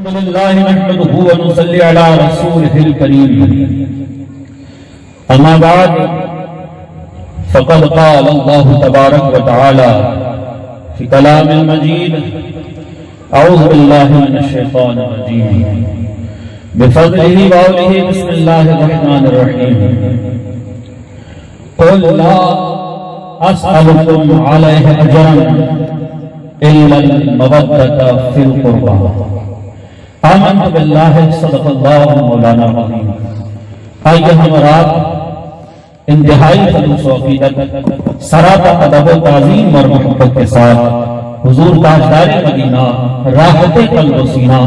الحمد لله نحمده ونصلي على رسوله الكريم أما بعد فقد قال الله تبارك وتعالى في كلام المجيد أعوذ بالله من الشيطان الرجيم بفضله وعوله بسم الله الرحمن الرحيم قل لا أسألكم عليه أجرا إلا المودة في القربى آمنت باللہ صدق اللہ مولانا العظیم۔ آئیے ہم رات انتہائی خلوص و عقیدت سراپا ادب و تعظیم اور محبت کے ساتھ حضور تاجدار مدینہ راحت قلب و سینہ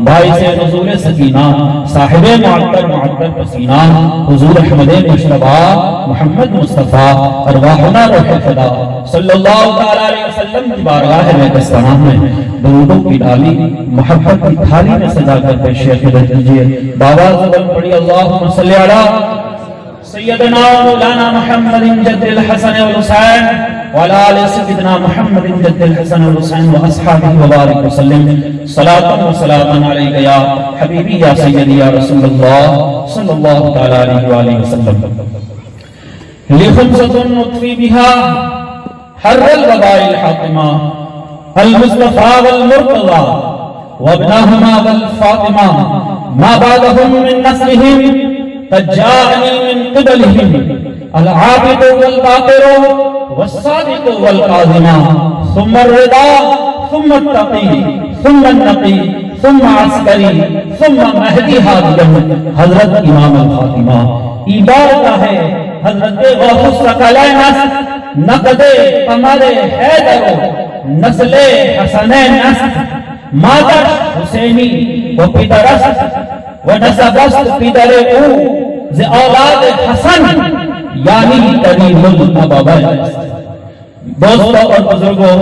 باعث نزول سکینہ صاحب معطر پسینہ حضور احمد مشتبہ محمد مصطفیٰ ارواحنا روح فدا صلی اللہ علیہ وسلم کی بارگاہ مقدسہ میں درودوں کی ڈالی محبت کی تھالی میں سجا کر پیش خدمت کیجیے۔ باواز بل پڑھی اللہم صلی علی سیدنا مولانا محمد جد الحسن والحسین وعلى آل سيدنا محمد جد الحسن والحسين واصحابه وبارك وسلم صلاة وسلاما عليك يا حبيبي يا سيدي يا رسول الله صلى الله تعالى عليه وآله وسلم۔ لخمسة نطفي بها حر الوباء الحاطمة المصطفى والمرتضى وابنهما والفاطمة ما بعدهم من نسلهم قد جاءني من قبلهم العابد والباقر والصادق والقاذم ثم الرضا ثم التقي ثم النقي ثم عسكري ثم مہدی ہادی حضرت امام الخاتمہ۔ عبارت ہے حضرت غوث الثقلین نقد قمر حیدر نسل حسنین مادر حسینی و پدرست و نسبست پدر او ز اولاد حسن یعنی کریم الابوین۔ دوستوں اور بزرگوں،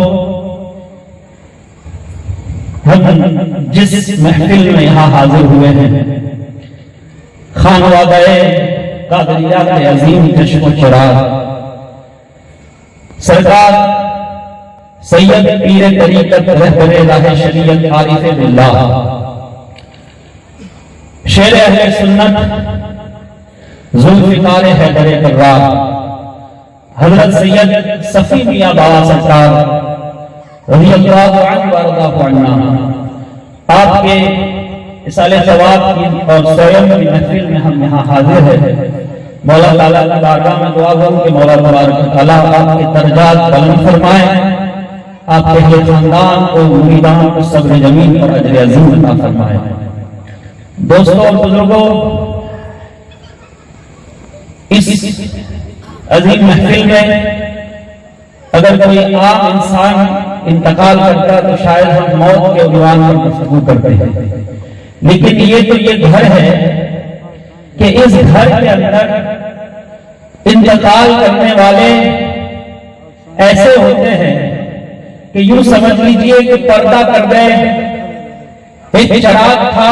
ہم جس محفل میں یہاں حاضر ہوئے ہیں خانوادہ قادریہ کے عظیم چشم و چراغ سرکار سید پیر طریقت رہبر راہ شریعت عارف باللہ شیر اہل سنت ذوالفقار حیدر کرار حضرت سید صفی میاں بابا سرکار رضی اللہ عنہ وارضاہ عنہ آپ کے اصال ثواب کی اور سویم کی محفل میں ہم یہاں حاضر ہیں۔ مولا تعالیٰ کی بارگاہ میں دعا کروں کہ مولا تبارک تعالیٰ آپ کے درجات بلند فرمائیں، آپ کے اہل خاندان کو مریدان کو صبر جمیل اور اجر عظیم عطا فرمائیں۔ دوستوں اور بزرگوں، اس عظیم محفل میں اگر کوئی عام انسان انتقال کرتا تو شاید ہم موت کے عنوان پر گفتگو کرتے ہیں، لیکن یہ تو یہ گھر ہے کہ اس گھر کے اندر انتقال کرنے والے ایسے ہوتے ہیں کہ یوں سمجھ لیجئے کہ پردہ کر گئے ایک چراغ تھا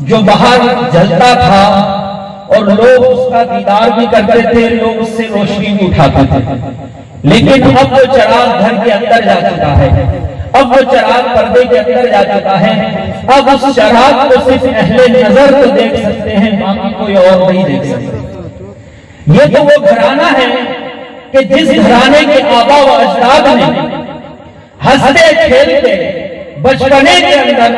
جو باہر جلتا تھا اور لوگ اس کا دیدار بھی کرتے تھے، لوگ اس سے روشنی بھی اٹھاتے تھے، لیکن اب وہ چراغ گھر کے اندر جا چکا ہے، اب وہ چراغ پردے کے اندر جا چکا ہے، اب اس چراغ کو صرف اہل نظر تو دیکھ سکتے ہیں، باقی کوئی اور نہیں دیکھ سکتے۔ یہ تو وہ گھرانہ ہے کہ جس گھرانے کے آبا و اجداد نے ہنستے کھیلتے بچپنے کے اندر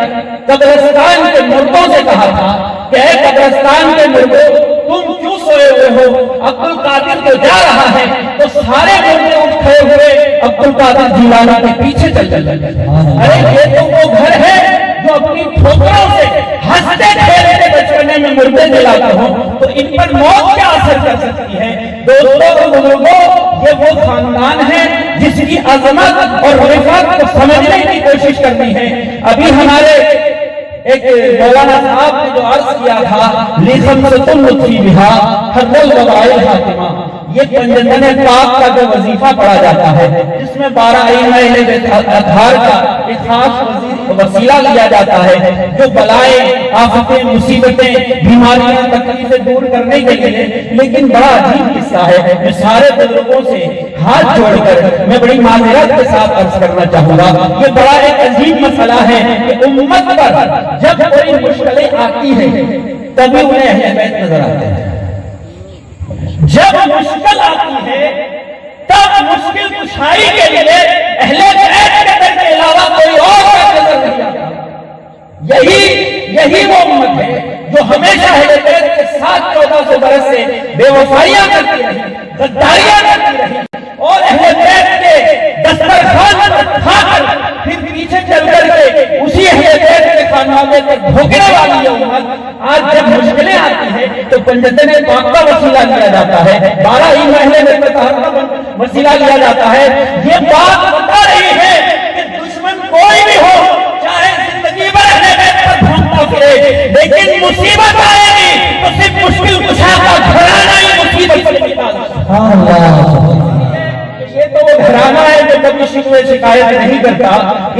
قبرستان کے مردوں سے کہا تھا کہ اے قبرستان کے مردوں تم کیوں سوئے ہوئے ہو، عبد القادر تو جا رہا ہے، تو سارے مردے اٹھ کھڑے ہوئے عبد القادر جیلانی کے پیچھے چل چلے۔ ارے یہ تو وہ گھر ہے جو اپنی ٹھوکروں سے ہنستے کھیلتے بچپنے میں مردے جلاتے ہوں تو ان پر موت کیا اثر کر سکتی ہے؟ دوستوں اور بزرگوں، یہ وہ خاندان ہے جس کی عظمت اور رفعت کو سمجھنے کی کوشش کرنی ہے۔ ابھی ہمارے ایک مولانا صاحب نے جو عرض کیا تھا لِخَمْسَةٌ نُطْفِي بِهَا حَرَّ الْوَبَاءِ الْحَاطِمَةِ یہ پنجتن پاک کا جو وظیفہ پڑھا جاتا ہے، جس میں 12 ائمہ اہل بیت اطہار کا ایک خاص وسیلہ لیا جاتا ہے، جو بلائیں، آفتیں، مصیبتیں، بیماریاں، تکلیفیں دور کرنے کے لیے۔ لیکن بڑا عجیب قصہ ہے، میں سارے بزرگوں سے ہاتھ جوڑ کر میں بڑی معذرت کے ساتھ عرض کرنا چاہوں گا، یہ بڑا ایک عجیب مسئلہ ہے کہ امت پر جب کوئی مشکلیں آتی ہیں تبھی انہیں اہل بیت نظر آتے ہیں، جب مشکل آتی ہے تب مشکل کشائی کے لیے اہل بیت کے علاوہ کوئی اور نظر نہیں آتا۔ یہی وہ امت ہے جو ہمیشہ اہل بیت کے ساتھ 1400 برس سے بے وفائیاں کرتی رہی، غداریاں کرتی رہی، اور اہل بیت کے دسترخوان پر کھا کر پھر پیچھے چل کر کے اسی اہل بیت کے خانوادے پر بھوکنے والی یہ امت آج جب مشکلیں آتی ہیں تو پنجتن پاک کا وسیلہ لیا جاتا ہے، 12 ائمہ اہل بیت اطہار کا وسیلہ لیا جاتا ہے۔ یہ بات بتا رہی ہے کہ دشمن کوئی بھی ہو، چاہے زندگی بھر اہل بیت پر بھونکتا پھرے، لیکن مصیبت آئے گی تو صرف مشکل کشا کا گھرانہ ہی مصیبت سے نکالتا۔ یہ تو وہ گھرانہ ہے جو کبھی شکوے شکایت نہیں کرتا،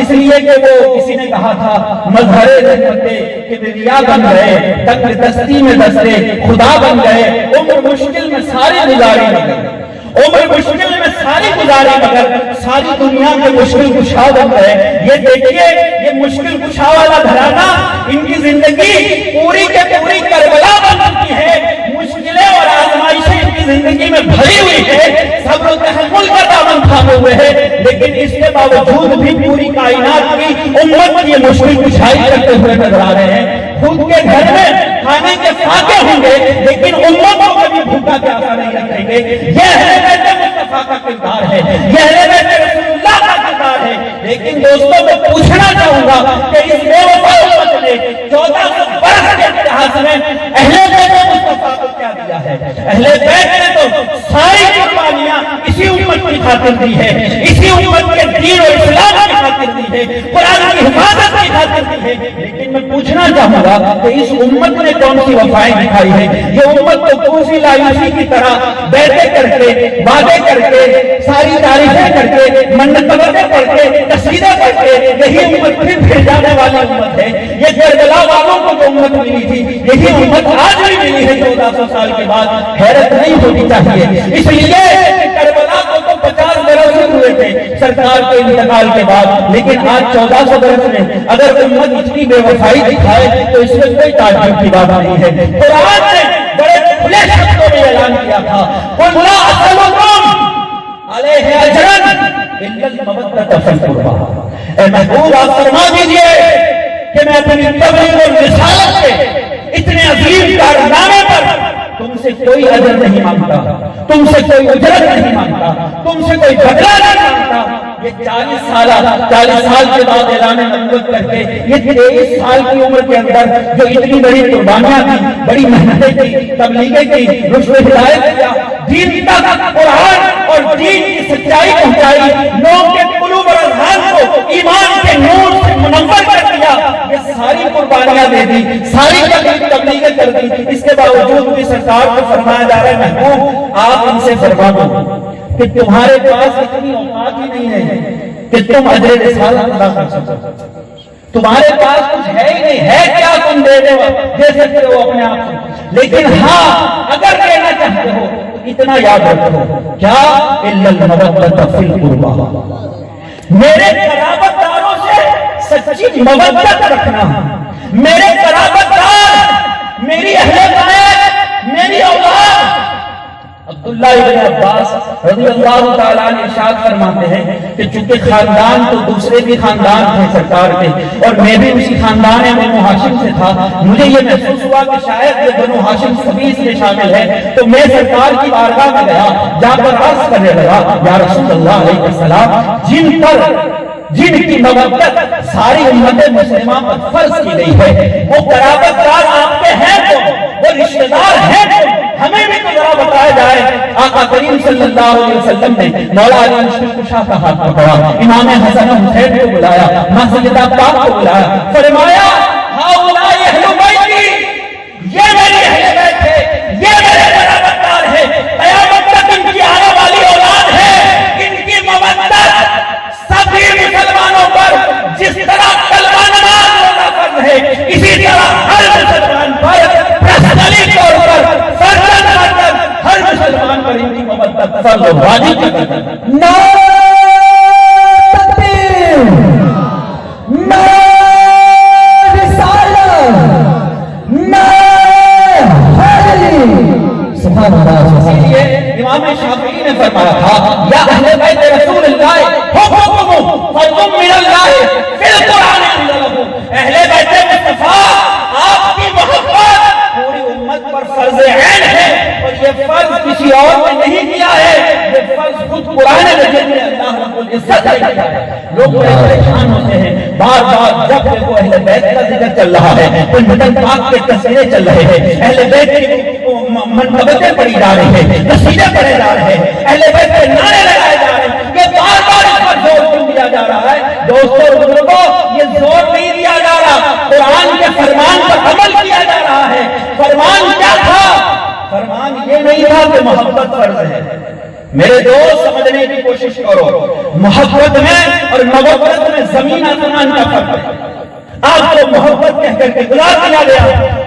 اس لیے کہ وہ کسی نے کہا تھا مظہر رحمتے کبریا بن گئے، تکر دستی میں دستے خدا بن گئے، عمر مشکل میں ساری گزاری مگر، عمر مشکل میں ساری گزاری مگر ساری دنیا میں مشکل کشا بن گئے۔ یہ دیکھیے یہ مشکل کشا والا گھرانہ، ان کی زندگی پوری کے پوری کربلا بن چکی ہے، مشکلیں اور آزمائشیں ان کی زندگی میں بھری ہوئی ہے، صبر و تحمل کا دامن تھامے ہوئے ہے، لیکن اس کے باوجود بھی پوری کائنات کی امت کی یہ مشکل کشائی کرتے ہوئے نظر آ رہے ہیں۔ خود کے گھر میں کھانے کے فاقے ہوں گے لیکن امت کو کبھی بھوکا پیاسا نہیں رکھیں گے۔ یہ اہل بیت مصطفیٰ کا کردار ہے، یہ اہل بیت رسول اللہ کا کردار ہے۔ لیکن دوستوں میں پوچھنا چاہوں گا کہ اس بے وفا امت نے 1400 برس کے اتحاد میں اہل بیت مصطفیٰ کو کیا دیا ہے؟ اہل بیت نے تو ساری قربانیاں اسی امت کی خاطر دی ہے، اسی امت کے دین و اسلام کی خاطر دی ہے، قرآن کی حفاظت کی خاطر دی ہے۔ لیکن میں پوچھنا چاہوں گا کہ اس امت نے کون سی وفائیں دکھائی ہے؟ یہ امت تو دوسری لایوسی کی طرح بیعتیں کر کے، وعدے کر کے، ساری تعریفیں کر کے، منتیں پڑھ کے، قصیدے پڑھ کے یہی امت پھر جانے والی امت ہے۔ یہ کربلا والوں کو جو امت ملی تھی یہی امت آج بھی ملی ہے 1400 سال کے بعد۔ حیرت نہیں ہونی چاہیے، اس لیے کربلا کو تو 50 برس ہوئے تھے سرکار کے انتقال کے بعد، لیکن آج 1400 برس میں اگر امت اتنی بے وفائی دکھائے تو اس میں کوئی تعجب کی بات نہیں ہے۔ قرآن نے بڑے کھلے شبدوں میں اعلان کیا تھا قُلْ لَا أَسْأَلُكُمْ عَلَيْهِ أَجْرًا إِلَّا الْمَوَدَّةَ فِي الْقُرْبَىٰ۔ اے محبوب آپ فرما دیجئے کہ میں اپنی تبلیغ اور رسالت کے اتنے عظیم کارنامے پر تم سے کوئی اجر نہیں مانگتا، تم سے کوئی اجرت نہیں مانگتا، تم سے کوئی بدلہ نہیں مانگتا۔ یہ 40 سال کے بعد اعلان نبوت کر کے یہ 23 سال کی عمر کے اندر جو اتنی بڑی قربانیاں کی، بڑی محنتیں کی، تبلیغیں کی، رشد ہدایت کیا، دین تک قرآن اور دین کی سچائی پہنچائی، لوگوں کے قلوب اور اذہان کو ایمان کے نور سے منور کر دیا، یہ ساری قربانیاں دے دی، ساری تبلیغیں کر دی۔ اس کے باوجود بھی سرکار کو فرمایا جا رہا ہے محبوب آپ ان سے فرما دو کہ تمہارے پاس اتنی اوقات ہی نہیں ہے کہ تم اجر رسالت ادا کر سکو، تمہارے پاس کچھ ہے ہی نہیں ہے، کیا تم دے سکتے ہو اپنے آپ کو؟ لیکن ہاں اگر دینا چاہتے ہو تو اتنا یاد رکھو، کیا الا المودۃ فی القربیٰ، میرے قرابت داروں سے سچی مودت رکھنا، میرے قرابت دار، میری اہل بیت، میری اولاد۔ عبداللہ ابن عباس رضی اللہ تعالیٰ عنہ ارشاد فرماتے ہیں کہ چونکہ خاندان تو دوسرے بھی خاندان تھے سرکار کے، اور میں بھی اسی خاندان بنو ہاشم سے تھا، مجھے یہ محسوس ہوا کہ شاید یہ بنو ہاشم سبھی اس میں شامل ہے، تو میں سرکار کی بارگاہ میں گیا، جا کر عرض کرنے لگا یا رسول اللہ علیہ السلام، جن کی مودت ساری امت مسلمہ پر فرض کی گئی ہے، وہ قرابت دار آپ کے ہیں تو، وہ رشتہ دار ہیں تو، ہمیں بھی تو ذرا بتایا جائے۔ آقا کریم صلی اللہ علیہ وسلم نے مولا علی مشکل کشا کا ہاتھ پکڑا، امام حسن حسین کو بلایا، ماں سیدہ پاک کو بلایا، فرمایا ہؤلاء اہل بیتی، یہ میری اہل بیت ہے، یہ میرے قرابت دار ہے، قیامت تک ان فرض و واجب کا قدر. نعرہ تکبیر، نعرہ رسالت، نعرہ حیدری. سبحان اللہ. اسی لیے امام شافعی نے فرمایا تھا یا اہل بیت رسول اللہ حکمکم فرض من اللہ فی القرآن انزلہ. اہل بیت مصطفیٰ آپ کی محبت پوری امت پر فرض عین ہے، اور یہ فرض کسی اور نے نہیں کیا ہے، یہ فرض خود قرآن مجید میں اللہ رب العزت نے کیا ہے. لوگ بڑے پریشان ہوتے ہیں بار بار جب وہ اہل بیت کا ذکر چل رہا ہے، کوئی مدن پاک کے تصویریں چل رہے ہیں، اہل بیت کی منقبتیں پڑھی جا رہی ہیں، قصیدے پڑھے جا رہے ہیں، اہل بیت کے نعرے لگائے جا رہے ہیں، یہ بار بار اس پر زور کیوں دیا جا رہا ہے؟ دوستو بزرگوں، یہ زور نہیں دیا جا رہا، قرآن کے فرمان پر عمل کیا جا رہا ہے. فرمان کیا تھا؟ فرمان یہ نہیں تھا کہ محبت فرض ہے. میرے دوست سمجھنے کی کوشش کرو، محبت میں اور محبت میں زمین آسمان کا فرق ہے. آپ کو محبت کہہ کر کے گزار دیا گیا.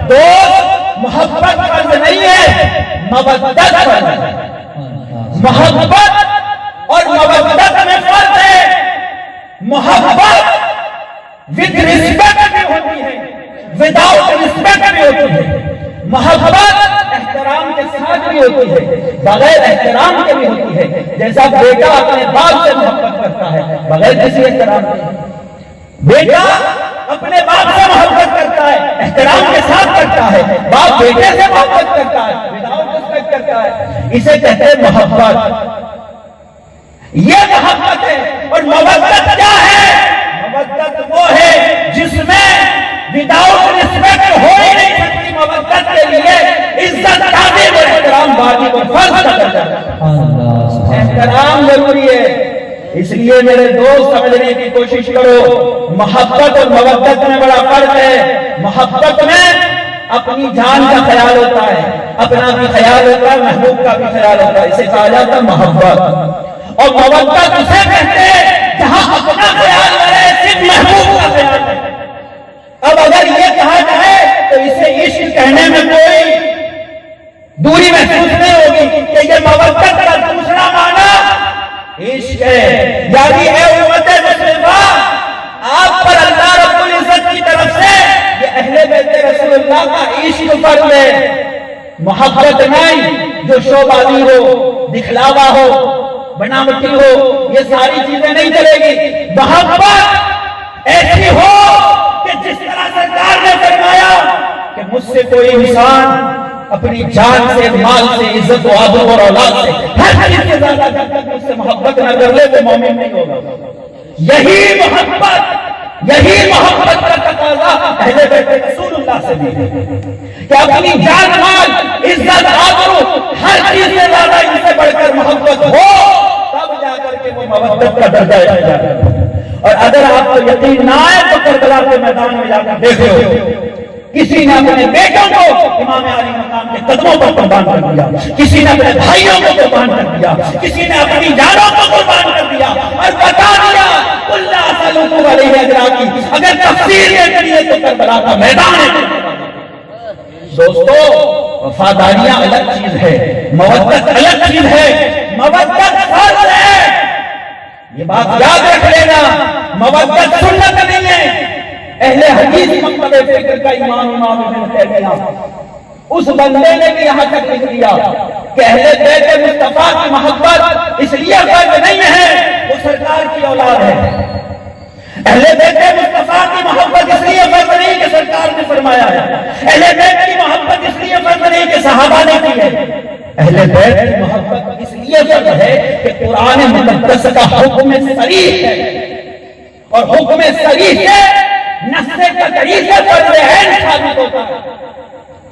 دوست، محبت فرض نہیں ہے، مودت فرض ہے. محبت اور مودت میں فرق ہے. محبت with respect بھی ہوتی ہے، without respect بھی ہوتی ہے. محبت احترام کے ساتھ بھی ہوتی ہے، بغیر احترام کے بھی ہوتی ہے. جیسا بیٹا اپنے باپ سے محبت کرتا ہے بغیر کسی احترام کے. بیٹا اپنے باپ سے محبت کرتا ہے، احترام کے ساتھ کرتا ہے. باپ بیٹے سے محبت کرتا ہے، وداؤٹ ریسپیکٹ کرتا ہے. اسے کہتے ہیں محبت. یہ محبت ہے. اور مودت کیا ہے؟ مودت وہ ہے جس میں وداؤٹ ریسپیکٹ ہو ہی نہیں سکتی. مودت کے لیے عزت تعظیم اور احترام واجب اور فرض کا درجہ ہے. احترام ضروری ہے. اس لیے میرے دوست سمجھنے کی کوشش کرو، محبت اور مودت میں بڑا فرق ہے. محبت میں اپنی جان کا خیال ہوتا ہے، اپنا بھی خیال ہوتا ہے، محبوب کا بھی خیال ہوتا ہے. اسے کہا جاتا ہے محبت. اور مودت اسے کہتے ہیں جہاں اپنا خیال کرے، صرف محبوب کا خیال کرے. اب اگر یہ کہا جائے تو اسے عشق کہنے میں کوئی دوری محسوس نہیں ہوگی کہ یہ مودت کا دوسرا معنی عشق ہے. یعنی اے امت مسلمہ، آپ پر اللہ رب العزت کی طرف سے یہ اہل بیت رسول اللہ کا عشق فرض ہے. محبت نہیں جو شوبازی ہو، دکھلاوا ہو، بناوٹی ہو، یہ ساری چیزیں نہیں چلے گی. محبت ایسی ہو کہ جس طرح سرکار نے فرمایا کہ مجھ سے کوئی انسان اپنی جان سے، مال سے، عزت و آبرو اور اولاد سے، ہر چیز سے زیادہ جب تک مجھ سے محبت نہ کر لے وہ مومن نہیں ہوگا. یہی محبت کا تقاضا اہل بیت رسول اللہ سے بھی ہے کہ اپنی جان، مال، عزت، آبرو ہر چیز سے زیادہ ان سے بڑھ کر محبت ہو، تب جا کر کے وہ مودت کا درجہ آ جائے. اور اگر آپ کو یقین نہ آئے تو کربلا کے میدان میں جا کر دیکھو، کسی نے اپنے بیٹوں کو امام علی مقام کے قدموں پر قربان کر دیا، کسی نے اپنے بھائیوں کو قربان کر دیا، کسی نے اپنی جانوں کو قربان کر دیا اور بتا دیا اللہ صلوات علیہ اجرا کی. اگر تفسیر یہ کریے تو کربلا کا میدان ہے. دوستو، وفاداریاں الگ چیز ہے، مودت الگ چیز ہے. مودت فرض ہے، یہ بات یاد رکھ لینا. مودت سنت نہیں ہے. اہل حدیث مکتب فکر کا امام ابن تیمیہ اس بندے نے بھی یہاں تک لکھ دیا کہ اہل بیت مصطفیٰ کی محبت اس لیے فرض نہیں ہے وہ سرکار کی اولاد ہے. اہل بیت مصطفیٰ کی محبت اس لیے فرض نہیں کہ سرکار نے فرمایا ہے. اہل بیت کی محبت اس لیے فرض نہیں کہ صحابہ نے کی ہے. اہل بیت کی محبت اس لیے فرض ہے کہ قرآن مقدس کا حکم صریح ہے، اور حکم صریح ہے نص قطعی سے فرض عین ثابت ہوتا ہے.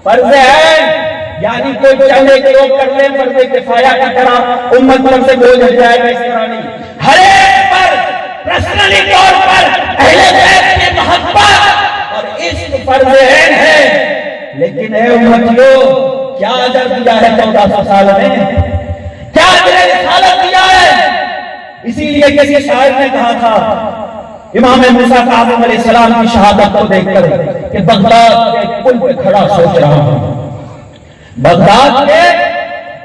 فرض عین یعنی کوئی چاہے کہ وہ کر لے فرض کفایہ کی طرح امت پر سے بوجھ ہٹ جائے گا، اس طرح نہیں. ہر ایک پر پرسنلی طور پر اہل بیت کی محبت اور عشق فرض عین ہے. لیکن اے امتیو، کیا اجر دیا ہے 1400 سال میں؟ کیا اجر رسالت دیا ہے؟ اسی لیے کسی شاعر نے کہا تھا امام موسیٰ کاظم علیہ السلام کی شہادت کو دیکھ کر کہ بغداد کے پل پہ کھڑا سوچ رہا ہوں، بغداد کے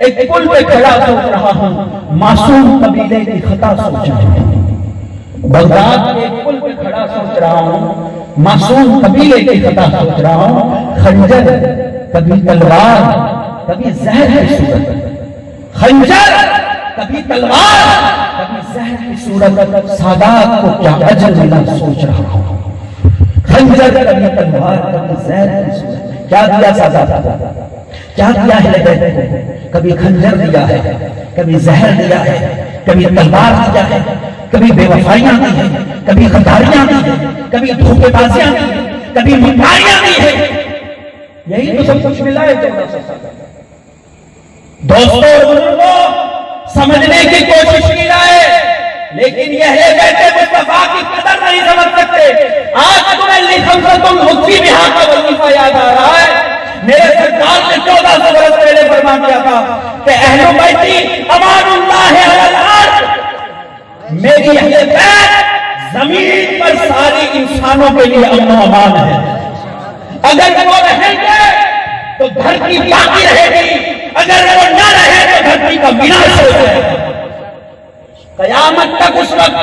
ایک پل پہ کھڑا سوچ رہا ہوں معصوم قبیلے کی خطا سوچ رہا ہوں. بغداد کے ایک پل پہ کھڑا سوچ رہا ہوں معصوم قبیلے کی خطا سوچ رہا ہوں. خنجر کبھی تلوار کبھی زہر کی صورت, خنجر کبھی تلوار کبھی زہر کی صورت, سادات کو کیا اجر ملا سوچ رہا ہوں. خنجر کبھی تلوار کبھی زہر کی صورت, کیا دیا سادات کو, کیا دیا ہے لگے کو, کبھی خنجر دیا ہے, کبھی زہر دیا ہے, کبھی تلوار دیا ہے, کبھی بے وفائیاں دی ہیں, کبھی غداریاں دی ہیں, کبھی دھوکے بازیاں دی ہیں, کبھی مٹھائیاں دی ہیں. یہی تو سب کچھ ملا ہے 1400 سال. دوستوں اور بزرگوں, سمجھنے کی کوشش کی جائے, لیکن یہ بیٹے مصطفیٰ کی قدر نہیں سمجھ سکتے. آج تمہیں لکھمستم حفظی بہا کا وظیفہ یاد آ رہا ہے. میرے سرکار نے 1400 برس پہلے فرما دیا تھا کہ اہل بیتی امان اللہ علی الارض, میری اہل بیت زمین پر ساری انسانوں کے لیے امن و امان ہے. اگر وہ رہیں گے تو دھرتی باقی رہے گی, اگر وہ نہ رہے تو دھرتی کا وناش ہو جائے گا. قیامت تک اس وقت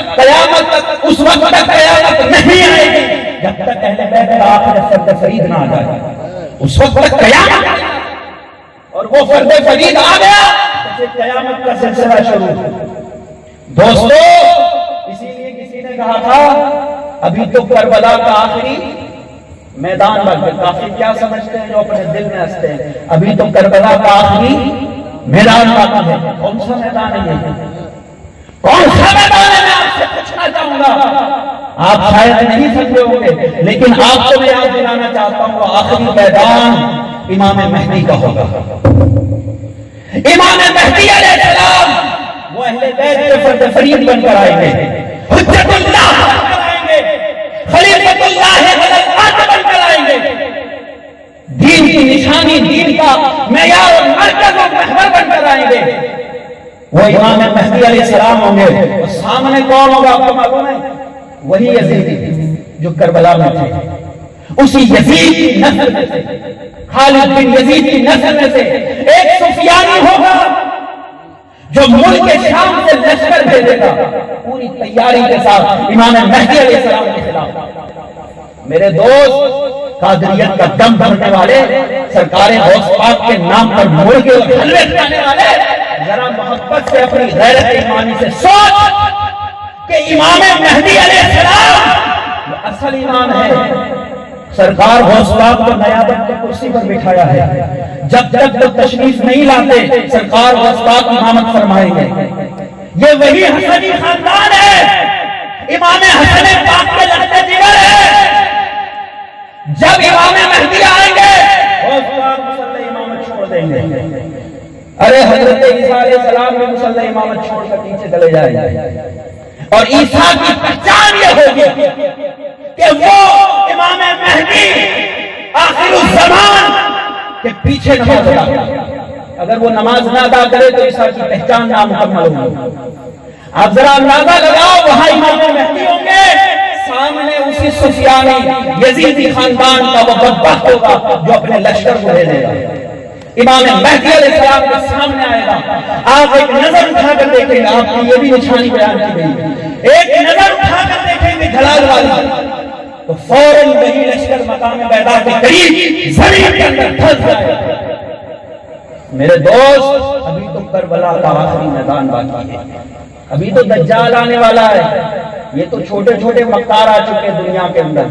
تک قیامت نہیں آئے گی جب تک اہل بیت کا آخر فرد فرید نہ آ جائے. اس وقت تک قیامت, اور وہ فرد فرید آ گیا تو پھر قیامت کا سلسلہ شروع. دوستو, اسی لیے کسی نے کہا تھا ابھی تو کربلا کا آخری میدان باقی. کافی کیا سمجھتے ہیں جو اپنے دل میں ہنستے ہیں, ابھی تو کربلا کا آخری میدان باقی ہے. کون سا میدان ہے یہ, کون سا میدان ہے, میں آپ سے پوچھنا چاہوں گا. آپ شاید نہیں سمجھے ہوں گے, لیکن آپ کو میں یاد دلانا چاہتا ہوں وہ آخری میدان امام مہدی کا ہوگا. امام مہدی علیہ السلام وہ اہل بیت کے فرد فرید بن کر آئیں گے, حجت اللہ بن کر آئیں گے, خلیفۃ اللہ علی الارض بن کر آئیں گے, دین کی نشانی, دین کا معیار اور مرکز و محور بن کر آئیں گے. وہ امام مہدی علیہ السلام ہوں گے. اور سامنے کون ہوگا آپ کو معلوم ہے, وہی یزید جو کربلا میں تھے. اسی یزید کی نسل میں سے, خالد بن یزید کی نسل میں سے ایک سفیانی ہوگا جو ملک شام سے لشکر بھیجے گا پوری تیاری کے ساتھ امام مہدی علیہ السلام کے خلاف. میرے دوست, قادریت کا دم بھرنے والے, سرکار غوث پاک کے نام پر مرغے اور حلوے کھانے والے, ذرا محبت سے اپنی غیرت ایمانی سے سوچ کہ امام مہدی علیہ السلام وہ اصل ایمان ہے. سرکار غوث پاک کو نیابت کی کرسی پر بٹھایا ہے. جب تک وہ تشریف نہیں لاتے سرکار غوث پاک امامت فرمائیں گے. یہ وہی حسنی خاندان ہے, امام حسن پاک کے لخت جگر ہے. جب امام مہدی آئیں گے غوث پاک مصلی امامت چھوڑ دیں گے. ارے حضرت عیسیٰ علیہ السلام بھی مصلی امامت چھوڑ کر نیچے چلے جائیں گے, اور عیسیٰ کی پہچان یہ ہوگی کہ وہ امام مہدی آخر الزمان کے پیچھے نماز ادا کرے. اگر وہ نماز نہ ادا کرے تو عیسیٰ کی پہچان نامکمل ہوگی. آپ ذرا اندازہ لگاؤ, وہاں امام مہدی ہوں گے, سامنے اسی سفیانی یزیدی خاندان کا وہ بدبخت ہوگا جو اپنے لشکر کو بھیجے گا. امام مہدی علیہ السلام کے سامنے آئے گا. آپ ایک نظر اٹھا کر دیکھیں گے, آپ کی یہ بھی نشانی بیان کی گئی, ایک نظر اٹھا کر دیکھیں گے جلال والی, تو فوراً وہی لشکر مقام بیدا کے قریب زمین کے اندر دھس جائے گا. میرے دوست, ابھی تو کربلا کا آخری میدان باقی ہے. ابھی تو دجال آنے والا ہے. یہ تو چھوٹے چھوٹے مکار آ چکے دنیا کے اندر,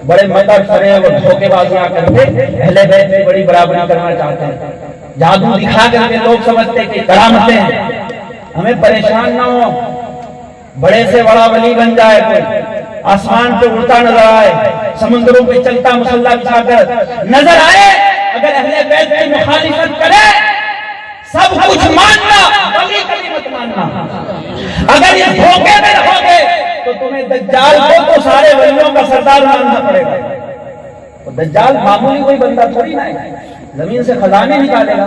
بڑے مکر فریب اور دھوکے بازیاں کر کے اہل بیت کی بڑی برابری کرنا چاہتے ہیں. جادو دکھا کر کے لوگ سمجھتے کہ کرامتیں ہیں. ہمیں پریشان نہ ہو, بڑے سے بڑا ولی بن جائے, کوئی آسمان پہ اڑتا نظر آئے, سمندروں پہ چلتا مسلح بچھا کر نظر آئے, اگر اہل بیت کی مخالفت کرے سب کچھ ماننا, ولی کبھی مت ماننا. اگر یہ دھوکے میں رہو گے تو تمہیں دجال کو تو سارے ولیوں کا سردار ماننا پڑے گا. دجال معمولی کوئی بندہ تھوڑی نہ ہے, زمین سے خزانے نکالے گا.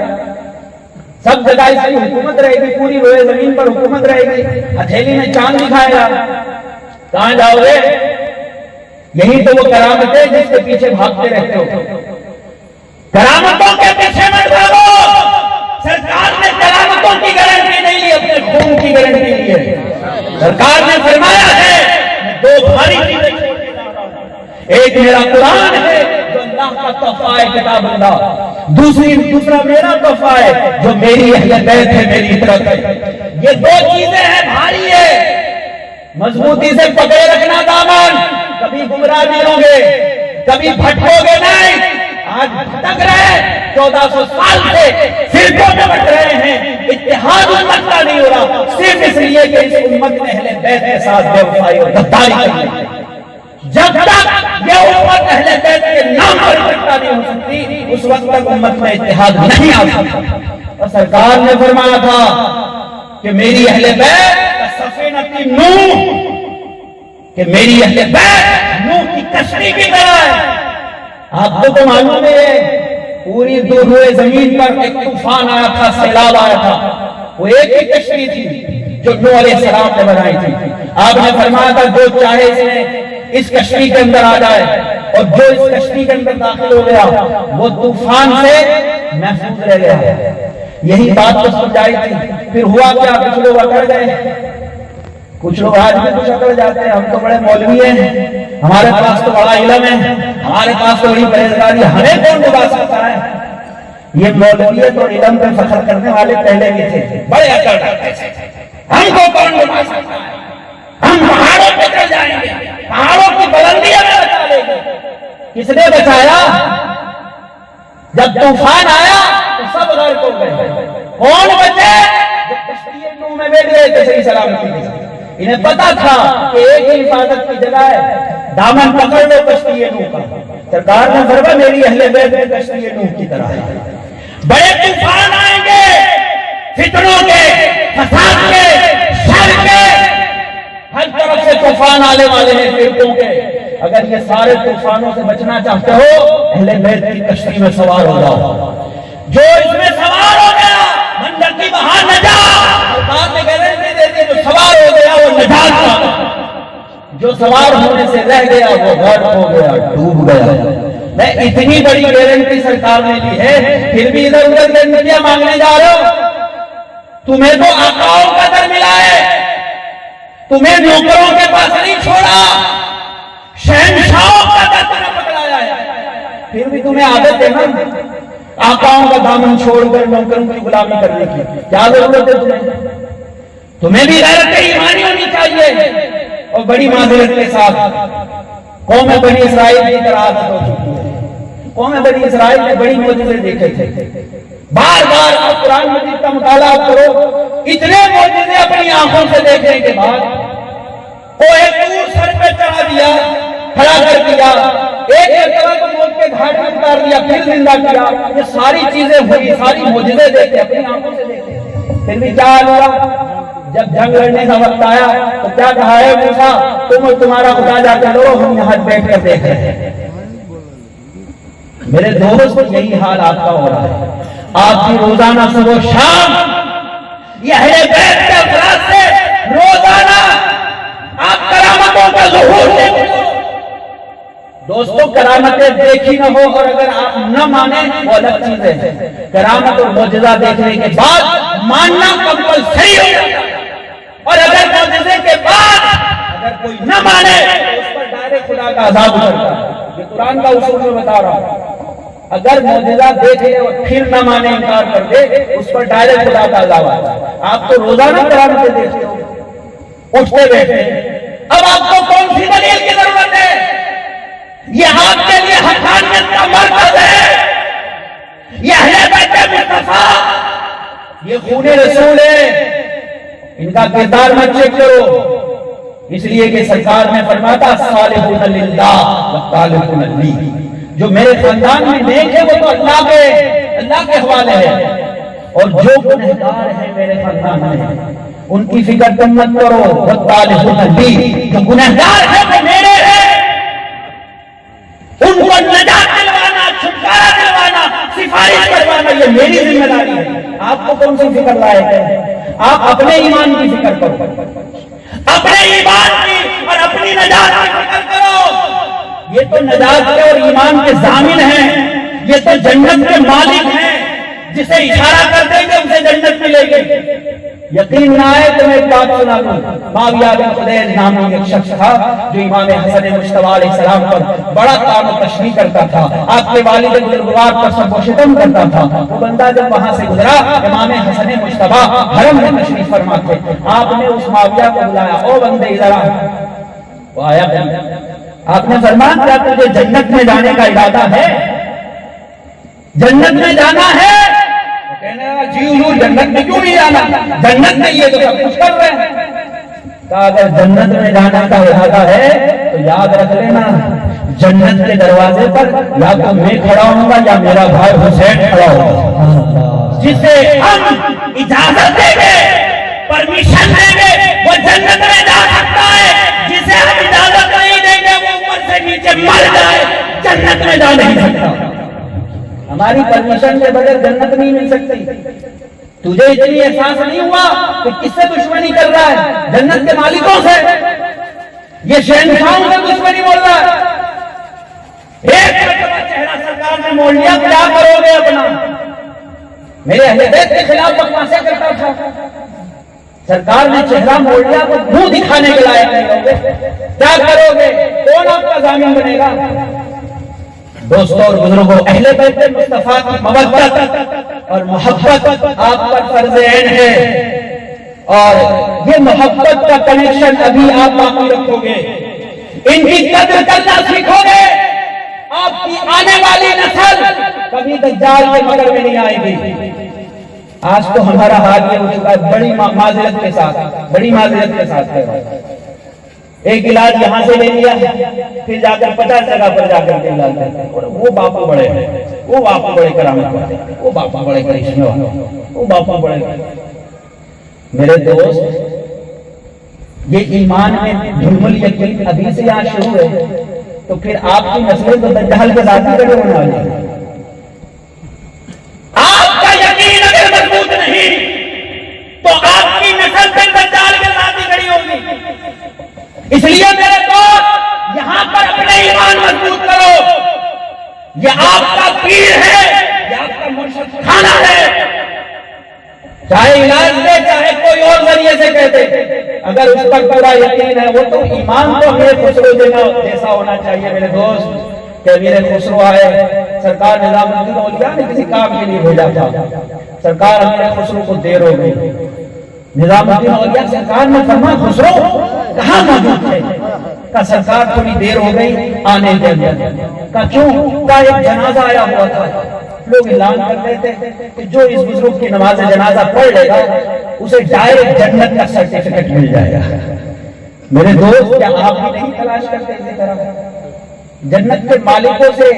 سب جگہ اس کی حکومت رہے گی, پوری روئے زمین پر حکومت رہے گی. ہتھیلی میں چاند دکھائے گا. کہاں جاؤ گے؟ یہی تو وہ کرامت ہے جس کے پیچھے بھاگتے رہتے ہو. کرامتوں کے پیچھے مت بھاگو. سرکار نے کی گارنٹی نہیں لی، اپنے خون کی گارنٹی لی ہے۔ سرکار نے فرمایا ہے میں دو بھاری چیزیں چھوڑ کے جا رہا ہوں، ایک میرا قرآن ہے جو اللہ کا تحفہ ہے کتاب اللہ، دوسرا میرا تحفہ ہے جو میری اہل بیت ہے، میری طرف ہے۔ یہ دو چیزیں ہیں، بھاری ہے، مضبوطی سے پکڑے رکھنا دامن، کبھی گمراہ نہیں ہوں گے، کبھی بھٹکو گے نہیں۔ آج بھٹک رہے 1400 سال سے فرقوں میں بٹ رہے ہیں، اتحاد امت کا نہیں ہو رہا، صرف اس لیے کہ اس امت نے اہل بیت کے ساتھ بے وفائی اور غداری کی ہے۔ جب تک یہ امت اہل بیت کے نام پر اکٹھا نہیں ہو سکتی، اس وقت تک امت میں اتحاد نہیں آ سکتا۔ اور سرکار نے فرمایا تھا کہ میری اہل بیت سفینۃ نوح، کہ میری اہل بیت نوح کی کشتی کی طرح ہے۔ آپ کو تو معلوم ہے پوری دور ہوئے زمین پر ایک طوفان آیا تھا، سیلاب آیا تھا، وہ ایک ہی کشتی تھی جو نوح علیہ السلام نے بنائی تھی۔ آپ نے فرمایا تھا جو چاہے اس کشتی کے اندر آ جائے، اور جو اس کشتی کے اندر داخل ہو گیا وہ طوفان سے محفوظ رہ گیا۔ یہی بات تو سمجھائی تھی۔ پھر ہوا کیا؟ کچھ لوگ اکڑ گئے، کچھ لوگ آج بھی کچھ اکڑ جاتے ہیں، ہم تو بڑے مولوی ہیں، ہمارے پاس تو بڑا علم ہے، ہمارے پاس تو بڑی پرہیزگاری، ہمیں کون ڈبا سکتا ہے؟ یہ مولویت اور علم پہ فخر کرنے والے پہلے بھی تھے، بڑے اکڑ جاتے تھے، ہم کو کون ڈبا سکتا ہے؟ ہم پہاڑوں پہ چڑھ جائیں گے، پہاڑوں کی بلندیاں میں بچا لیں گے۔ کس نے بچایا؟ جب طوفان آیا تو سب غرق ہو گئے، کون بچے؟ جو کشتی نوح میں بیٹھ گئے تھے صحیح سلامتی کے ساتھ۔ انہیں پتا تھا کہ ایک ہی حفاظت کی جگہ ہے، دامن پکڑ لو کشتی نوح کا۔ سرکار نے فرمایا میری اہل بیت کشتی نوح کی طرح ہے۔ بڑے طوفان آئیں گے، فتنوں کے، فساد کے، شر کے، ہر طرف سے طوفان آنے والے ہیں فرقوں کے۔ اگر یہ سارے طوفانوں سے بچنا چاہتے ہو، اہل بیت کی کشتی میں سوار ہو جاؤ۔ جو اس میں سوار ہو گیا منظر کی وہاں نجات، اللہ نے گارنٹی دے دی، جو سوار ہو گیا وہ نجات پا، جو سوار ہونے سے رہ گیا وہ غرق ہو گیا، ڈوب گیا۔ میں اتنی بڑی گارنٹی سرکار نے لی ہے، پھر بھی ادھر ادھر گارنٹیاں مانگنے جا رہے ہو؟ تمہیں تو آقاؤں کا در ملا ہے، تمہیں نوکروں کے پاس نہیں چھوڑا، شہنشاہوں کا در تمہیں پکڑایا ہے، پھر بھی تمہیں عادت ہے نا آقاؤں کا دامن چھوڑ کر نوکروں کی غلامی کرنے کی۔ کیا ضرورت ہے تمہیں بھی غیرت ایمانی ہونی چاہیے۔ اور بڑی معذرت کے ساتھ قوم بنی اسرائیل کی طرح عادت ہو چکی ہے۔ قوم بنی اسرائیل نے بڑی معجزے دیکھے تھے، بار بار آپ قرآن مجید کا مطالعہ کرو، اتنے معجزے اپنی آنکھوں سے دیکھنے کے بعد کوہ طور سر پہ چڑھا دیا، کھڑا کر دیا، ایک مرتبہ کو موت کے گھاٹ میں اتار دیا، پھر زندہ کیا۔ یہ ساری چیزیں ہوئی، ساری معجزے دیکھے، اپنی آنکھوں سے دیکھے، پھر بھی کیا ہوا؟ جب جنگ لڑنے کا وقت آیا تو کیا کہا ہے موسیٰ، تم اور تمہارا خدا جا کے لڑو، ہم یہاں بیٹھ کر دیکھ رہے ہیں۔ میرے دوست یہی حال آپ کا ہو رہا ہے۔ آپ کی روزانہ صبح و شام یہ اہل بیت کے افراد سے روزانہ آپ کرامتوں کا ظہور دیکھتے ہو۔ دوستوں کرامتیں دیکھی نہ ہو اور اگر آپ نہ مانیں وہ الگ چیز ہے، کرامت اور معجزہ دیکھنے کے بعد ماننا کمپلسری ہو جاتا ہے، اور اگر معجزے کے بعد اگر کوئی نہ مانے اس پر ڈائریکٹ خدا کا عذاب اترتا ہے۔ یہ قرآن کا اصول میں بتا رہا ہوں، اگر معجزہ دیکھے اور پھر نہ مانے انکار کر دے اس پر ڈائریکٹ خدا کا عذاب آتا ہے۔ آپ تو روزانہ کرامتیں دیکھتے ہو، اٹھتے بیٹھتے، اب آپ کو کون سی دلیل کی ضرورت ہے؟ یہ آپ کے لیے حقانیت کا مرکز ہے، یہ اہل بیت مصطفیٰ، یہ خون رسول ہے، ان کا کردار مت چیک کرو۔ اس لیے کہ سرکار نے فرمایا صالحون للہ وصالحون لی، جو میرے خاندان میں نیک ہے وہ تو اللہ کے حوالے ہے، اور جو گنہگار ہے میرے خاندان میں ان کی فکر تم مت کرو، وصالحون لی، جو گنہگار ہے وہ میرے ہیں، ان کو نجات دلوانا، چھٹکارا دلوانا، سفارش کروانا یہ میری ذمہ داری ہے۔ آپ کو کون سی فکر لائق ہے؟ آپ اپنے ایمان کی فکر کرو، اپنے ایمان کی اور اپنی نجات کی فکر کرو۔ یہ تو نجات کے اور ایمان کے ضامن ہیں، یہ تو جنت کے مالک ہیں، جسے اشارہ کر دیں گے اسے جنت ملے گی. یقین نہ آئے تو میں ایک بات سنا دوں. معاویہ بن خدیج نامی ایک شخص تھا جو امام حسن مجتبی علیہ السلام پر بڑا طعن و تشنیع کرتا تھا. آپ کے والد بزرگوار پر سب و شتم کرتا تھا. وہ بندہ جب وہاں سے گزرا امام حسن مجتبی حرم میں تشریف فرما تھے. آپ نے اس معاویہ کو بلایا. او بندے ادھر آ. وہ آیا. آپ نے فرمایا کیا تجھے جنت میں جانے کا ارادہ ہے؟ جنت میں جانا ہے؟ کہنے لگا جی حضور جنت میں کیوں نہیں جانا؟ جنت میں یہ تو سب کچھ کر رہے ہیں. کہا اگر جنت میں جانے کا ارادہ ہے تو یاد رکھ لینا جنت کے دروازے پر یا تو میں کھڑا ہوں گا یا میرا بھائی حسین کھڑا ہوگا. جسے ہم اجازت دیں گے پرمیشن دیں گے وہ جنت میں جا سکتا ہے. جسے ہم اجازت نہیں دیں گے وہ اوپر سے نیچے مر جائے جنت میں جا نہیں سکتا. ہماری پرمیشن کے بغیر جنت نہیں مل سکتی. تجھے اتنی احساس نہیں ہوا کہ کس سے دشمنی کر رہا ہے؟ جنت کے مالکوں سے. یہ شہنشاہوں سے دشمنی بول رہا ہے. ایک مرتبہ چہرہ سرکار نے موڑ لیا. کیا کرو گے اپنا؟ میرے اہل بیت کے خلاف بکواسیں کرتا تھا. سرکار نے چہرہ موڑ لیا تو منہ دکھانے کے لائق نہیں ہوگے. کیا کرو گے؟ کون آپ کا ضامن بنے گا؟ دوستوں اور بزرگوں اہل بیت مصطفیٰ کی مودت اور محبت آپ پر فرض عین ہے. اور یہ محبت کا کنیکشن ابھی آپ باقی رکھو گے. ان کی قدر کرنا سیکھو گے. آپ کی آنے والی نسل کبھی دجال کے مگر میں نہیں آئے گی. آج تو ہمارا حال یہ ہو چکا ہے بڑی معذرت کے ساتھ ہے. ایک علاج یہاں سے لے لیا پھر جا کر 50 جگہ پر جا کر کے علاج کرتے ہیں. وہ باپو بڑے ہیں, وہ باپو بڑے کرامت والے, وہ باپو بڑے کرشمے والے, وہ باپو بڑے. میرے دوست یہ ایمان میں ظلم الیقین ابھی سے یہاں شروع ہے تو پھر آپ کی نسلیں تو دجال کے ذاتی کڑے ہونے والی ہیں. آپ کا یقین اگر مضبوط نہیں تو آپ کی نسل سے دجال کے ذاتی کڑی ہوگی. اس لیے میرے دوست یہاں پر اپنے ایمان مضبوط کرو. یہ آپ کا پیر ہے, یہ آپ کا مرشد خانہ ہے. چاہے علاج دے چاہے کوئی اور ذریعے سے کہتے, اگر اس پر پورا یقین ہے وہ تو ایمان تو میرے خسرو جیسا ہونا چاہیے. میرے دوست کہ میرے خسرو آئے, سرکار نظام الدین اولیاء نے کسی کام کے لیے بھیجا تھا. سرکار میرے خسرو کو دیر ہو گئی. نظام الدین اولیاء سرکار نے فرمایا خسرو کہاں موجود تھے؟ کہ سرکار تھوڑی دیر ہو گئی آنے کے اندر. کہ کیوں؟ کہ ایک جنازہ آیا ہوا تھا. لوگ اعلان کر رہے تھے کہ جو اس بزرگ کی نماز جنازہ پڑھ لے گا اسے ڈائریکٹ جنت کا سرٹیفکیٹ مل جائے گا. میرے دوست کیا آپ بھی نہیں تلاش کرتے اسی طرح؟ جنت کے مالکوں سے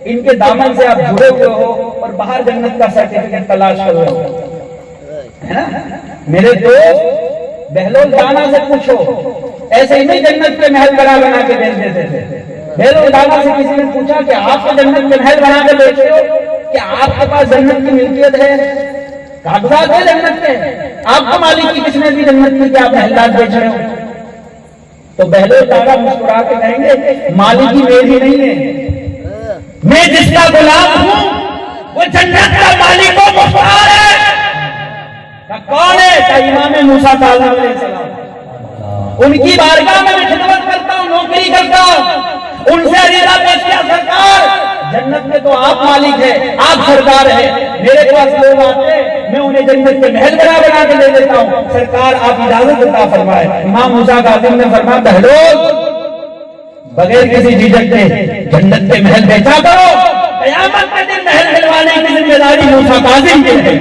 ان کے دامن سے آپ جڑے ہوئے ہو اور باہر جنت کا سرٹیفکیٹ تلاش کر رہے ہو. میرے دوست بہلول دانا سے پوچھو, ایسے ہی نہیں جنت کے محل بنا کے بیچ دیتے تھے. بہلول دانا سے کسی نے پوچھا کہ آپ کو جنت کے محل بنا کے بیچ رہے ہو, کیا آپ کے پاس جنت کی ملکیت ہے؟ کاغذات ہے جنت کے, آپ کو مالک کی کس نے دی جنت کی کہ آپ محلات بیچ رہے ہو؟ تو بہلول دانا مسکرا کے کہیں گے مالکی میری نہیں ہے, میں جس کا غلام ہوں وہ جنت کا مالک و مختار ہے. کون ہے؟ کہ امام موسیٰ علیہ السلام. ان کی بارگاہ میں خدمت کرتا ہوں, نوکری کرتا ہوں. ان سے عریضہ پیش کیا سرکار جنت میں تو آپ مالک ہیں, آپ سردار ہیں. میرے پاس لوگ آتے ہیں میں انہیں جنت کے محل بنا کے دے دیتا ہوں. سرکار آپ اجازت عطا فرمائے. امام موسیٰ کاظم نے فرمایا بہلول بغیر کسی جھجک کے جنت کے محل بیچا کرو, قیامت کے دن محل کھلوانے کی ذمہ داری موسیٰ کاظم کی ہے.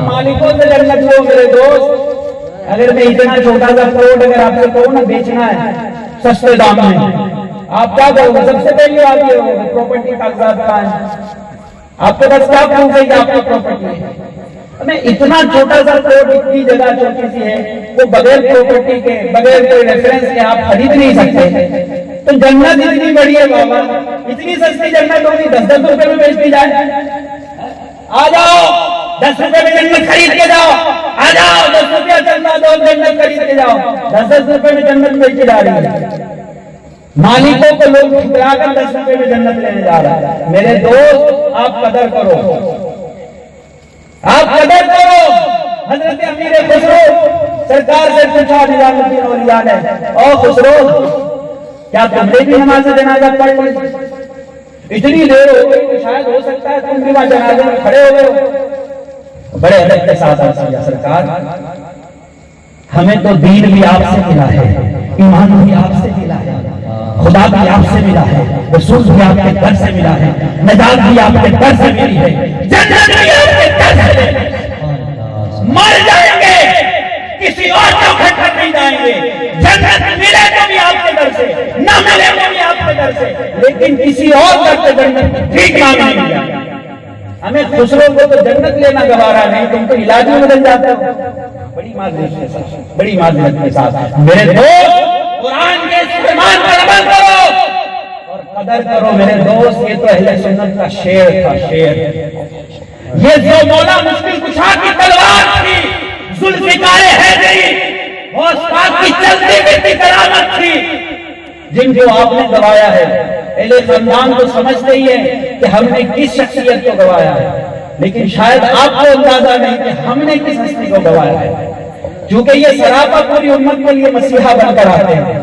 مالکوں سے جنت لو. میرے دوست اگر میں اتنا چھوٹا سا پلاٹ اگر آپ سے کہوں نا بیچنا ہے سستے دام میں, آپ کیا کرو گے؟ سب سے پہلے آپ یہ ہوگا پراپرٹی کاغذات کا ہے, آپ کے پاس کیا پروف ہے کہ آپ کی پراپرٹی ہے؟ میں اتنا چھوٹا سا پلاٹ, اتنی جگہ چھوٹی سی ہے, وہ بغیر پراپرٹی کے بغیر کوئی ریفرنس کے آپ خرید نہیں سکتے. تو جنت اتنی بڑی ہے بابا, اتنی سستی جنت ہوگی 10-10 روپے میں بیچ دی جائے. آ جاؤ 10 روپے میں جنت خرید کے جاؤ, آ جاؤ 10 روپیہ چلتا دو جنت خرید کے جاؤ. 10-10 روپے میں جنت بیچی جا رہی ہے. مالکوں کو لوگ ٹھکرا کر 10 روپے میں جنت لینے جا رہا ہے. میرے دوست آپ قدر کرو، آپ قدر کرو. حضرت امیر خسرو سرکار سے پوچھا نظام الدین اولیاء نے، او خسرو کیا تم نے بھی نماز جنازہ پڑھ لی؟ اتنی دیر ہو گئی کہ شاید ہو سکتا ہے تم بھی وہاں جنازے میں کھڑے ہو گئے. بڑے ادب کے ساتھ عرض کیا سرکار ہمیں تو دین بھی آپ سے ملا ہے، ایمان بھی آپ سے ملا ہے، خدا بھی آپ سے ملا ہے، رسول بھی آپ کے در سے ملا ہے، نجات بھی آپ کے در سے ملی ہے، جنت بھی آپ کے در سے ملی ہے. مر جائیں گے کسی اور چوکھٹ پر نہیں جائیں گے. جنت ملے تو بھی آپ کے در سے، نہ ملے تو بھی آپ کے در سے، لیکن کسی اور در سے جنت ٹھیک نہ ملے. ہمیں خسرو کو تو جنت لینا گوارا نہیں، تم تو علاج میں بدل جاتے ہو. بڑی معذرت کے ساتھ، بڑی معذرت کے ساتھ میرے دوست قرآن کے فرمان پر عمل کرو اور قدر کرو. میرے دوست یہ تو اہل سنت کا شعر تھا، شعر. یہ جو مولا مشکل کشا کی تلوار تھی، ذوالفقار حیدری غوث پاک کی چلتی پھرتی کرامت تھی، جن کو آپ نے گوایا ہے. اہل خاندان تو سمجھتے ہی ہے کہ ہم نے کس شخصیت کو گوایا ہے، لیکن شاید آپ کو اندازہ نہیں کہ ہم نے کس ہستی کو گوایا ہے. کیونکہ یہ سراپا پوری امت کے لیے مسیحا بن کر آتے ہیں،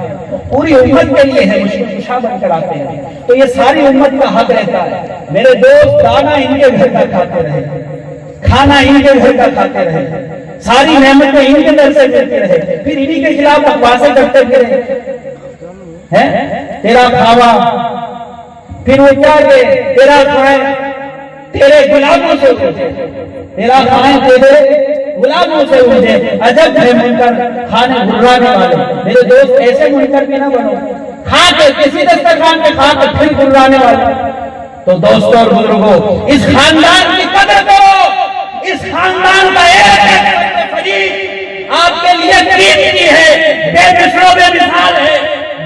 پوری امت کے لیے ہے، مشکل کشا بن کر آتے ہیں، تو یہ ساری امت کا حق رہتا ہے. میرے دوست دانا ان کے گھر کا کھاتے رہے، کھانا ان کے گھر کا کھاتے رہے، ساری نعمتیں ان کے در سے ملتی رہے، پھر انہی کے خلاف بکواسیں کرتے پھرے. تیرا کھاوا پھر وہ کیا کہ تیرا کھائیں تیرے غلاموں سے اٹھے، تیرا کھائیں تیرے غلاموں سے اٹھے. عجب ہے منکر کھانے گھرانے والے. میرے دوست ایسے منکر بھی نہ بنو، کھا کے کسی دسترخوان پہ کھا کے پھر گھرانے والے. تو دوستوں اور بزرگوں اس خاندان کی قدر کرو. اس خاندان کا ایک فریق آپ کے لیے قیمتی ہے، بے مثل و بے مثال ہے.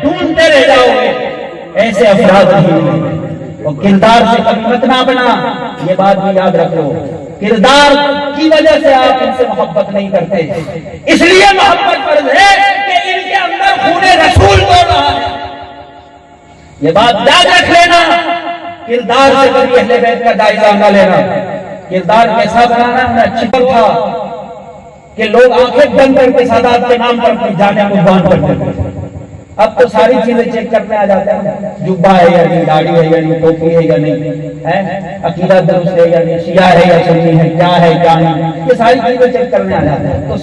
ڈھونڈتے رہ جاؤ گے ایسے افراد نہیں. اور کردار سے کبھی مت نہ بنا، یہ بات بھی یاد رکھ لو. کردار کی وجہ سے آپ ان سے محبت نہیں کرتے، اس لیے محبت فرض ہے کہ ان کے اندر خون رسول دوڑ رہا ہے. یہ بات یاد رکھ لینا. کردار سے کبھی اہل بیت کا جائزہ نہ لینا. کردار کیسا بنانا میں اچھی بات تھا کہ لوگ آنکھیں بند کر کے سادات کے نام پر اپنی جانیں قربان کرتے تھے. اب تو ساری چیزیں چیک کرنے آ جاتے ہیں، جبہ ہے یا نہیں، داڑھی ہے یا نہیں، ٹوپی ہے یا نہیں، عقیدہ درست ہے یا نہیں، شیعہ ہے یا سنی ہے، کیا ہے کیا نہیں، یہ ساری چیزیں چیک کرنے آ جاتے ہیں. تو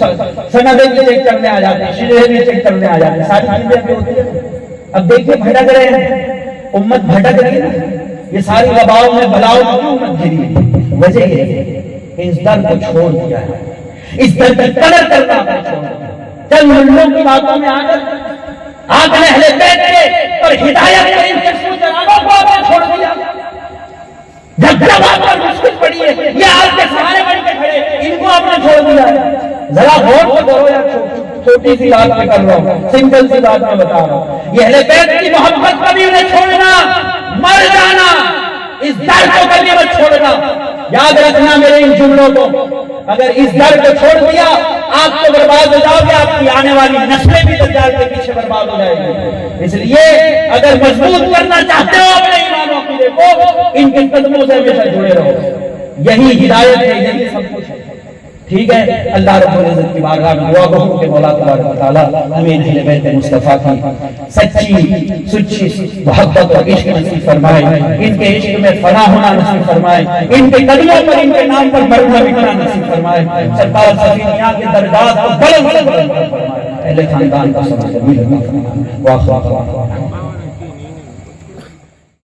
سندیں بھی چیک کرنے آ جاتے ہیں، شرح بھی چیک کرنے آ جاتے ہیں، ساری چیزیں بھی ہوتی ہیں. اب دیکھیے بھٹک رہے ہیں، امت بھٹک رہی ہے. یہ ساری وباؤں میں بلاؤ کیوں امت گری ہے؟ وجہ یہ ہے کہ اس در کو چھوڑ دیا ہے، اس در کی قدر کرنا چھوڑ دیا. چند منڈوں کی باتوں میں آ کر آپ نے اہل بیت کے اور ہدایت کے ان کے سوچناموں کو آپ نے چھوڑ دیا. جب آپ پر مشکل پڑی ہے یہ آپ کے سہارے بن کے کھڑے، ان کو آپ نے چھوڑ دیا. ذرا غور تو کرو یار، چھوٹی سی بات میں کر رہا ہوں، سمپل سی بات میں بتا رہا ہوں. یہ اہل بیت کی محبت کبھی انہیں چھوڑنا، مر جانا، اس در کو کبھی مت چھوڑنا. یاد رکھنا میرے ان جملوں کو، اگر اس در کو چھوڑ دیا آپ تو برباد ہو جاؤ گے، آپ کی آنے والی نسلیں بھی دجال کے پیچھے برباد ہو جائیں گی. اس لیے اگر مضبوط کرنا چاہتے ہو اپنے ایمان و عقیدے کو، ان کے قدموں سے ہمیشہ جڑے رہو. یہی ہدایت ہے، یہی سب کچھ ہے. ٹھیک ہے، اللہ رب العزت کی بارگاہ میں دعا کروں کہ مولا تبارک و تعالیٰ ہمیں اہل بیت مصطفیٰ کی سچی سچی محبت اور عشق نصیب فرمائے، ان کے عشق میں فنا ہونا نصیب فرمائے، ان کے قدموں پر ان کے نام پر مرنا مٹنا نصیب فرمائے. سرکار سفینیاں کے درجات کو بلند فرمائے. اہل خاندان کا سب سے بڑا